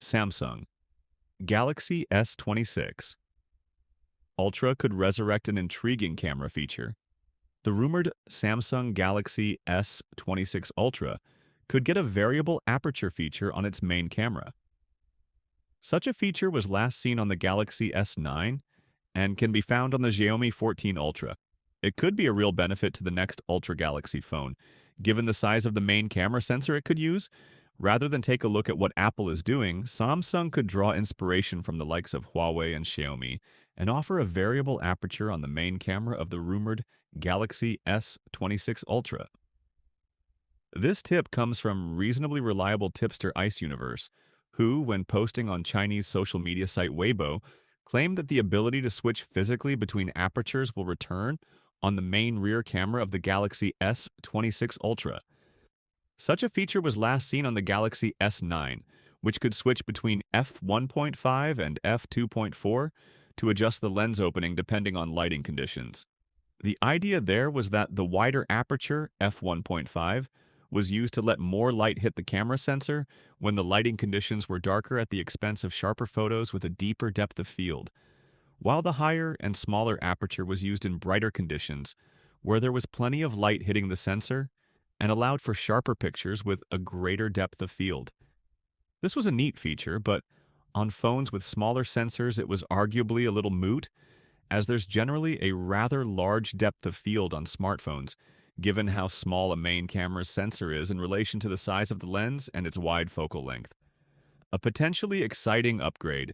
Samsung Galaxy S26 Ultra could resurrect an intriguing camera feature. The rumored Samsung Galaxy S26 Ultra could get a variable aperture feature on its main camera. Such a feature was last seen on the Galaxy S9 and can be found on the Xiaomi 14 Ultra. It could be a real benefit to the next Ultra Galaxy phone, given the size of the main camera sensor it could use. Rather than take a look at what Apple is doing, Samsung could draw inspiration from the likes of Huawei and Xiaomi and offer a variable aperture on the main camera of the rumored Galaxy S26 Ultra. This tip comes from reasonably reliable tipster Ice Universe, who, when posting on Chinese social media site Weibo, claimed that the ability to switch physically between apertures will return on the main rear camera of the Galaxy S26 Ultra. Such a feature was last seen on the Galaxy S9, which could switch between f1.5 and f2.4 to adjust the lens opening depending on lighting conditions. The idea there was that the wider aperture, f1.5, was used to let more light hit the camera sensor when the lighting conditions were darker at the expense of sharper photos with a deeper depth of field, while the higher and smaller aperture was used in brighter conditions, where there was plenty of light hitting the sensor and allowed for sharper pictures with a greater depth of field. This was a neat feature, but on phones with smaller sensors it was arguably a little moot, as there's generally a rather large depth of field on smartphones, given how small a main camera's sensor is in relation to the size of the lens and its wide focal length. A potentially exciting upgrade.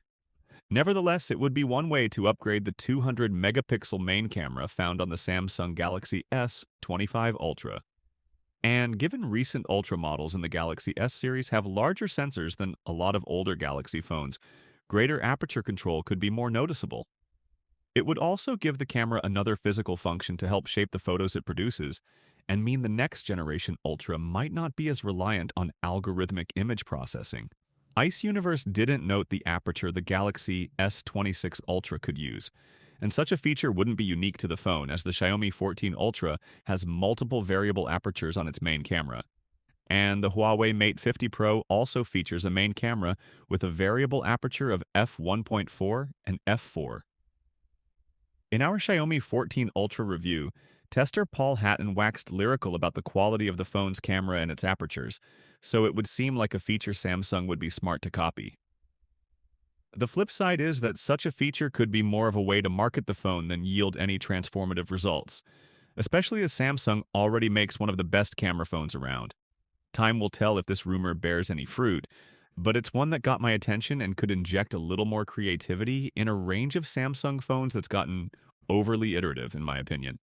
Nevertheless, it would be one way to upgrade the 200 megapixel main camera found on the Samsung Galaxy S25 Ultra. And given recent Ultra models in the Galaxy S series have larger sensors than a lot of older Galaxy phones, greater aperture control could be more noticeable. It would also give the camera another physical function to help shape the photos it produces, and mean the next generation Ultra might not be as reliant on algorithmic image processing. Ice Universe didn't note the aperture the Galaxy S26 Ultra could use, and such a feature wouldn't be unique to the phone, as the Xiaomi 14 Ultra has multiple variable apertures on its main camera. And the Huawei Mate 50 Pro also features a main camera with a variable aperture of f1.4 and f4. In our Xiaomi 14 Ultra review, tester Paul Hatton waxed lyrical about the quality of the phone's camera and its apertures, so it would seem like a feature Samsung would be smart to copy. The flip side is that such a feature could be more of a way to market the phone than yield any transformative results, especially as Samsung already makes one of the best camera phones around. Time will tell if this rumor bears any fruit, but it's one that got my attention and could inject a little more creativity in a range of Samsung phones that's gotten overly iterative, in my opinion.